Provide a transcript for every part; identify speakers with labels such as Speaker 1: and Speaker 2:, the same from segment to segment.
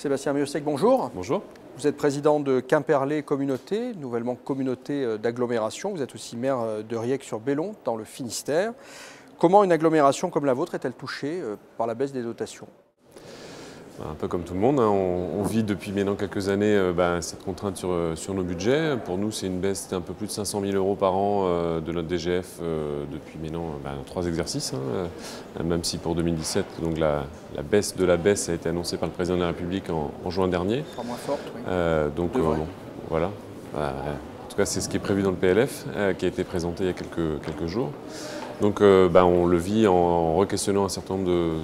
Speaker 1: Sébastien Miosek, bonjour.
Speaker 2: Bonjour.
Speaker 1: Vous êtes président de Quimperlé Communauté, nouvellement communauté d'agglomération. Vous êtes aussi maire de Riec-sur-Bellon, dans le Finistère. Comment une agglomération comme la vôtre est-elle touchée par la baisse des dotations?
Speaker 2: Un peu comme tout le monde, hein, on vit depuis maintenant quelques années cette contrainte sur nos budgets. Pour nous, c'est une baisse d'un peu plus de 500 000 € par an de notre DGF depuis maintenant 3 exercices. Même si pour 2017, donc la baisse de la baisse a été annoncée par le président de la République en juin dernier.
Speaker 1: Pas moins forte, oui.
Speaker 2: Voilà. En tout cas, c'est ce qui est prévu dans le PLF, qui a été présenté il y a quelques jours. Donc on le vit en re-questionnant un certain nombre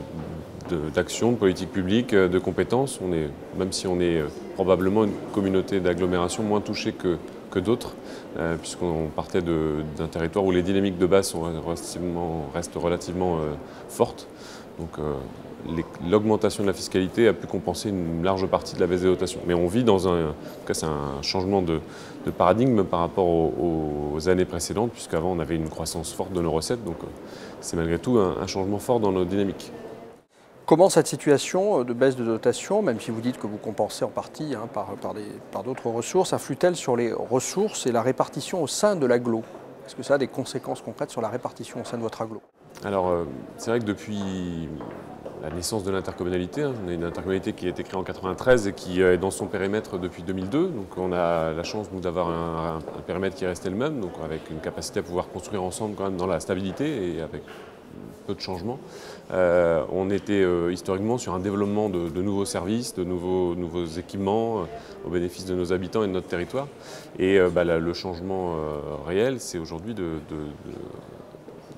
Speaker 2: d'actions, de politiques publiques, de compétences. Même si on est probablement une communauté d'agglomération moins touchée que d'autres, puisqu'on partait d'un territoire où les dynamiques de base restent relativement fortes. Donc l'augmentation de la fiscalité a pu compenser une large partie de la baisse des dotations. Mais on vit dans en tout cas, c'est un changement de paradigme par rapport aux années précédentes, puisqu'avant on avait une croissance forte de nos recettes. Donc c'est malgré tout un changement fort dans nos dynamiques.
Speaker 1: Comment cette situation de baisse de dotation, même si vous dites que vous compensez en partie par d'autres ressources, influe-t-elle sur les ressources et la répartition au sein de l'agglo? Est-ce que ça a des conséquences concrètes sur la répartition au sein de votre agglo?
Speaker 2: Alors, c'est vrai que depuis la naissance de l'intercommunalité, on a une intercommunalité qui a été créée en 1993 et qui est dans son périmètre depuis 2002. Donc on a la chance d'avoir un périmètre qui est resté le même, donc avec une capacité à pouvoir construire ensemble quand même dans la stabilité et avec peu de changements. On était historiquement sur un développement de nouveaux services, de nouveaux équipements au bénéfice de nos habitants et de notre territoire. Et le changement réel, c'est aujourd'hui de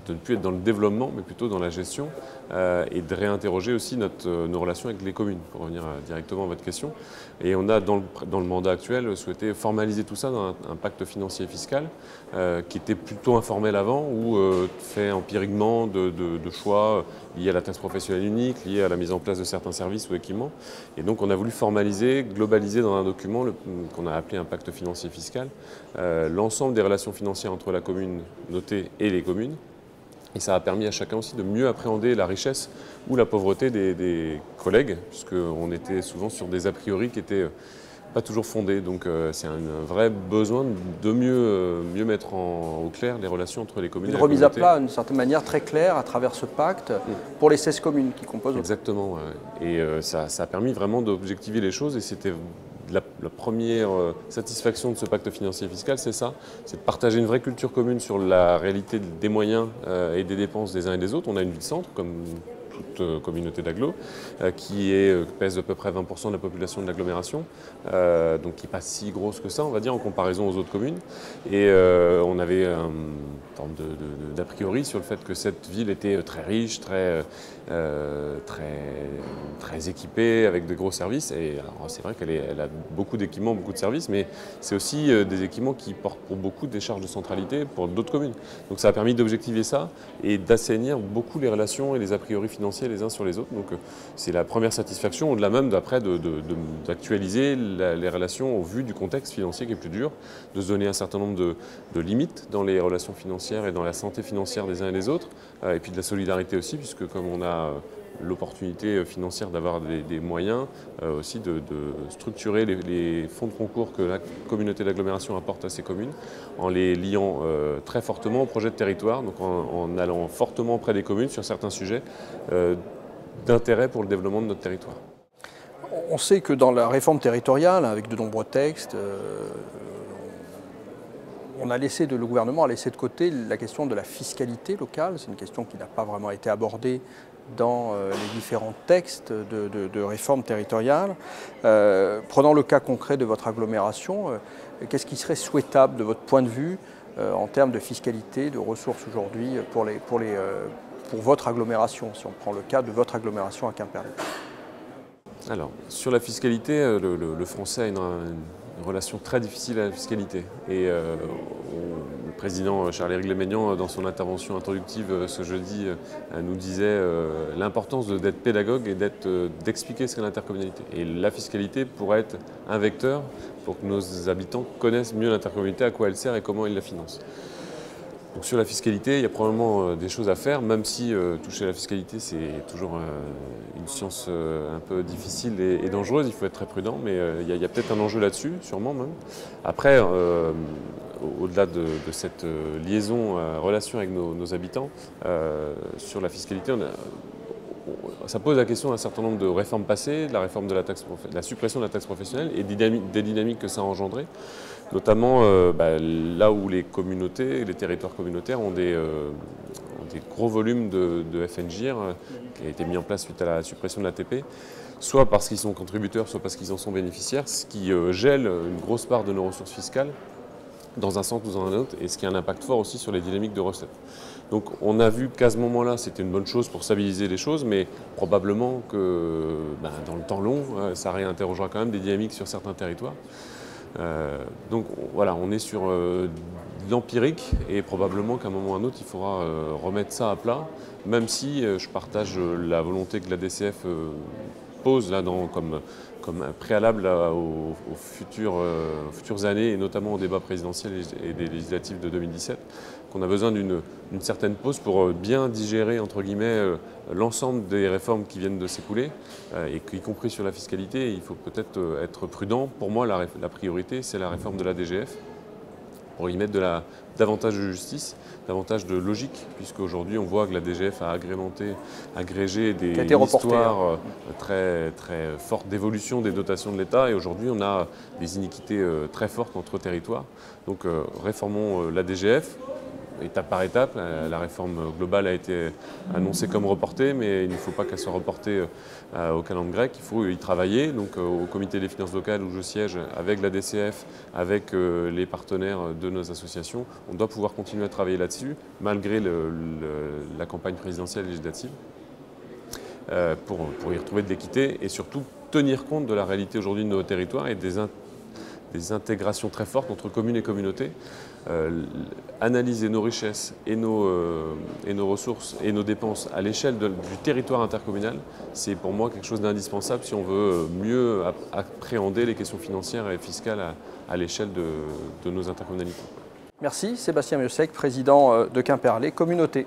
Speaker 2: ne plus être dans le développement, mais plutôt dans la gestion, et de réinterroger aussi nos relations avec les communes, pour revenir directement à votre question. Et on a, dans le mandat actuel, souhaité formaliser tout ça dans un pacte financier et fiscal, qui était plutôt informel avant, ou fait empiriquement de choix liés à la taxe professionnelle unique, liés à la mise en place de certains services ou équipements. Et donc on a voulu formaliser, globaliser dans un document qu'on a appelé un pacte financier fiscal, l'ensemble des relations financières entre la commune notée et les communes. Et ça a permis à chacun aussi de mieux appréhender la richesse ou la pauvreté des collègues, puisqu'on était souvent sur des a priori qui n'étaient pas toujours fondés. Donc c'est un vrai besoin de mieux mettre au clair les relations entre les communes et la communauté.
Speaker 1: Une remise à plat, d'une certaine manière, très claire à travers ce pacte pour les 16 communes qui composent.
Speaker 2: Exactement. Et ça a permis vraiment d'objectiver les choses, et c'était la première satisfaction de ce pacte financier et fiscal, c'est ça, c'est de partager une vraie culture commune sur la réalité des moyens et des dépenses des uns et des autres. On a une ville-centre, comme toute communauté d'agglo, qui pèse à peu près 20% de la population de l'agglomération, donc qui n'est pas si grosse que ça, on va dire, en comparaison aux autres communes. Et on avait une forme d'a priori sur le fait que cette ville était très riche, très équipée, avec de gros services. Et c'est vrai qu'elle a beaucoup d'équipements, beaucoup de services, mais c'est aussi des équipements qui portent pour beaucoup des charges de centralité pour d'autres communes. Donc ça a permis d'objectiver ça et d'assainir beaucoup les relations et les a priori financiers les uns sur les autres. Donc c'est la première satisfaction, au-delà même d'après d'actualiser les relations au vu du contexte financier qui est plus dur, de se donner un certain nombre de limites dans les relations financières et dans la santé financière des uns et des autres, et puis de la solidarité aussi, puisque comme on a l'opportunité financière d'avoir des moyens, aussi de structurer les fonds de concours que la communauté d'agglomération apporte à ces communes, en les liant très fortement au projet de territoire, donc en allant fortement auprès des communes sur certains sujets d'intérêt pour le développement de notre territoire.
Speaker 1: On sait que dans la réforme territoriale, avec de nombreux textes, le gouvernement a laissé de côté la question de la fiscalité locale. C'est une question qui n'a pas vraiment été abordée dans les différents textes de réforme territoriale. Prenant le cas concret de votre agglomération, qu'est-ce qui serait souhaitable de votre point de vue en termes de fiscalité, de ressources aujourd'hui pour votre agglomération, si on prend le cas de votre agglomération à Quimperlé?
Speaker 2: Alors, sur la fiscalité, le français a une relation très difficile à la fiscalité. Et le président Charles-Éric Lémenian, dans son intervention introductive ce jeudi, nous disait l'importance d'être pédagogue et d'expliquer ce qu'est l'intercommunalité. Et la fiscalité pourrait être un vecteur pour que nos habitants connaissent mieux l'intercommunalité, à quoi elle sert et comment ils la financent. Donc sur la fiscalité, il y a probablement des choses à faire, même si toucher à la fiscalité, c'est toujours une science un peu difficile et dangereuse. Il faut être très prudent, mais il y a peut-être un enjeu là-dessus, sûrement même. Après, au-delà de cette liaison, relation avec nos habitants, sur la fiscalité, ça pose la question d'un certain nombre de réformes passées, de la réforme de la suppression de la taxe professionnelle et des dynamiques que ça a engendré, notamment là où les communautés, les territoires communautaires ont des gros volumes de FNGIR qui a été mis en place suite à la suppression de l'ATP, soit parce qu'ils sont contributeurs, soit parce qu'ils en sont bénéficiaires, ce qui gèle une grosse part de nos ressources fiscales dans un sens ou dans un autre, et ce qui a un impact fort aussi sur les dynamiques de recettes. Donc on a vu qu'à ce moment-là, c'était une bonne chose pour stabiliser les choses, mais probablement que dans le temps long, ça réinterrogera quand même des dynamiques sur certains territoires. Donc voilà, on est sur l'empirique, et probablement qu'à un moment ou à un autre, il faudra remettre ça à plat, même si je partage la volonté que la DCF pose là comme préalable aux futures années, et notamment au débat présidentiel et des législatives de 2017, qu'on a besoin d'une certaine pause pour bien digérer, entre guillemets, l'ensemble des réformes qui viennent de s'écouler, et y compris sur la fiscalité. Il faut peut-être être prudent. Pour moi, la priorité, c'est la réforme de la DGF, pour y mettre davantage de justice, davantage de logique, puisque aujourd'hui on voit que la DGF a agrégé des histoires très, très fortes d'évolution des dotations de l'État, et aujourd'hui on a des iniquités très fortes entre territoires. Donc réformons la DGF. Étape par étape, la réforme globale a été annoncée comme reportée, mais il ne faut pas qu'elle soit reportée au calendrier grec, il faut y travailler. Donc au comité des finances locales où je siège, avec la DCF, avec les partenaires de nos associations, on doit pouvoir continuer à travailler là-dessus, malgré la campagne présidentielle et législative, pour y retrouver de l'équité et surtout tenir compte de la réalité aujourd'hui de nos territoires et des intégrations très fortes entre communes et communautés. Analyser nos richesses et nos ressources et nos dépenses à l'échelle du territoire intercommunal, c'est pour moi quelque chose d'indispensable si on veut mieux appréhender les questions financières et fiscales à l'échelle de nos intercommunalités.
Speaker 1: Merci Sébastien Miossec, président de Quimperlé Communauté.